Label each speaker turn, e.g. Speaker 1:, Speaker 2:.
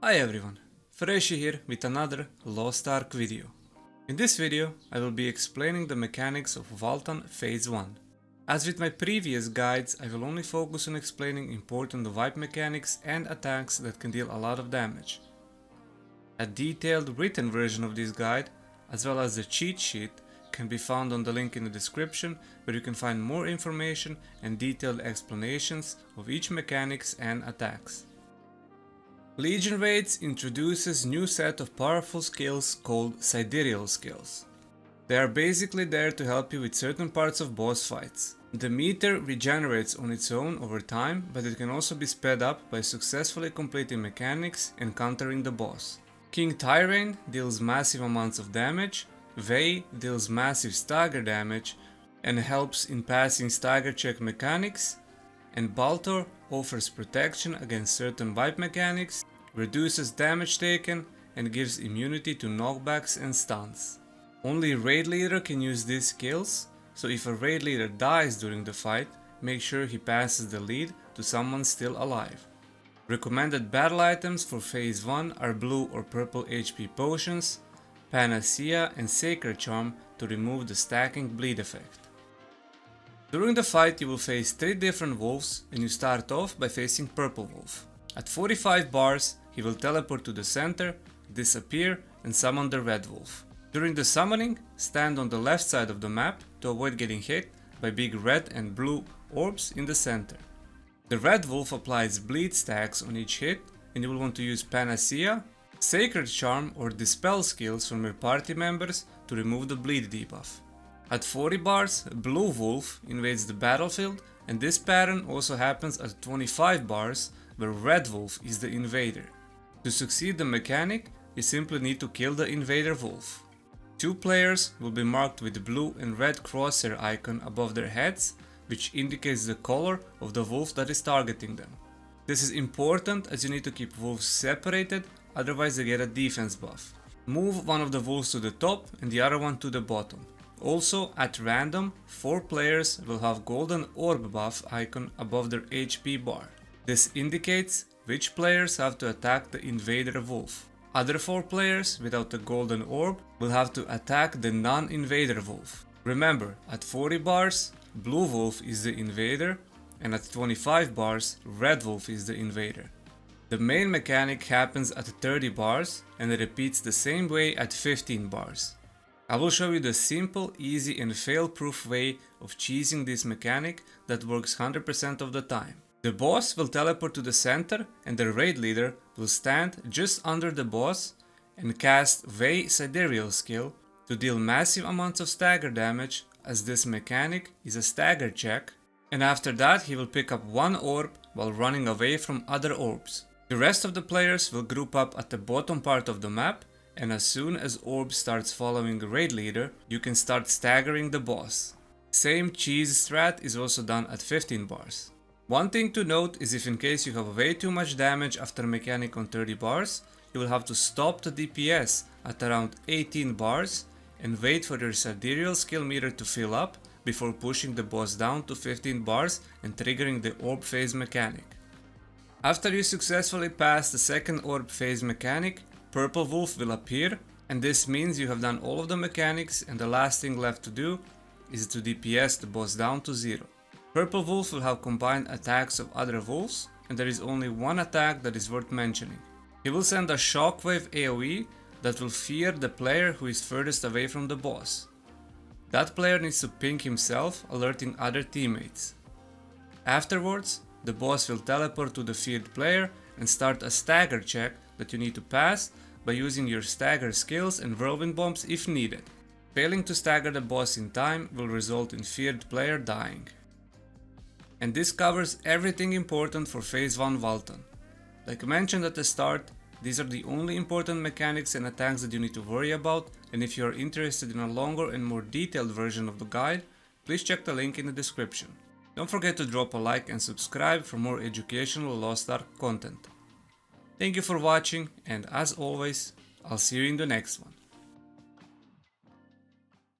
Speaker 1: Hi everyone, Freshi here with another Lost Ark video. In this video, I will be explaining the mechanics of Valtan Phase 1. As with my previous guides, I will only focus on explaining important wipe mechanics and attacks that can deal a lot of damage. A detailed written version of this guide, as well as the cheat sheet, can be found on the link in the description, where you can find more information and detailed explanations of each mechanics and attacks. Legion Raids introduces new set of powerful skills called SIDEREAL skills. They are basically there to help you with certain parts of boss fights. The meter regenerates on its own over time, but it can also be sped up by successfully completing mechanics and countering the boss. King Tyrain deals massive amounts of damage, Vey deals massive stagger damage and helps in passing stagger check mechanics, and Baltor offers protection against certain wipe mechanics, reduces damage taken, and gives immunity to knockbacks and stuns. Only raid leader can use these skills, so if a raid leader dies during the fight, make sure he passes the lead to someone still alive. Recommended battle items for Phase 1 are blue or purple HP potions, Panacea and Sacred Charm to remove the stacking bleed effect. During the fight you will face 3 different wolves, and you start off by facing Purple Wolf. At 45 bars he will teleport to the center, disappear and summon the Red Wolf. During the summoning, stand on the left side of the map to avoid getting hit by big red and blue orbs in the center. The Red Wolf applies bleed stacks on each hit, and you will want to use Panacea, Sacred Charm or Dispel skills from your party members to remove the bleed debuff. At 40 bars, Blue Wolf invades the battlefield, and this pattern also happens at 25 bars, where Red Wolf is the invader. To succeed the mechanic, you simply need to kill the invader wolf. 2 players will be marked with the blue and red crosshair icon above their heads, which indicates the color of the wolf that is targeting them. This is important as you need to keep wolves separated, otherwise they get a defense buff. Move one of the wolves to the top and the other one to the bottom. Also, at random, 4 players will have golden orb buff icon above their HP bar. This indicates which players have to attack the invader wolf. Other 4 players without the golden orb will have to attack the non-invader wolf. Remember, at 40 bars, Blue Wolf is the invader, and at 25 bars, Red Wolf is the invader. The main mechanic happens at 30 bars and it repeats the same way at 15 bars. I will show you the simple, easy and fail-proof way of cheesing this mechanic that works 100% of the time. The boss will teleport to the center and the raid leader will stand just under the boss and cast Vey SIDEREAL skill to deal massive amounts of stagger damage, as this mechanic is a stagger check, and after that he will pick up 1 orb while running away from other orbs. The rest of the players will group up at the bottom part of the map, and as soon as orb starts following the raid leader, you can start staggering the boss. Same cheese strat is also done at 15 bars. One thing to note is if in case you have way too much damage after mechanic on 30 bars, you will have to stop the DPS at around 18 bars and wait for your SIDEREAL skill meter to fill up before pushing the boss down to 15 bars and triggering the orb phase mechanic. After you successfully pass the second orb phase mechanic, Purple Wolf will appear, and this means you have done all of the mechanics and the last thing left to do is to DPS the boss down to 0. Purple Wolf will have combined attacks of other wolves, and there is only one attack that is worth mentioning. He will send a shockwave AoE that will fear the player who is furthest away from the boss. That player needs to ping himself, alerting other teammates. Afterwards, the boss will teleport to the feared player and start a stagger check that you need to pass by using your stagger skills and whirlwind bombs if needed. Failing to stagger the boss in time will result in feared player dying. And this covers everything important for Phase 1 Valtan. Like mentioned at the start, these are the only important mechanics and attacks that you need to worry about, and if you are interested in a longer and more detailed version of the guide, please check the link in the description. Don't forget to drop a like and subscribe for more educational Lost Ark content. Thank you for watching, and as always, I'll see you in the next one.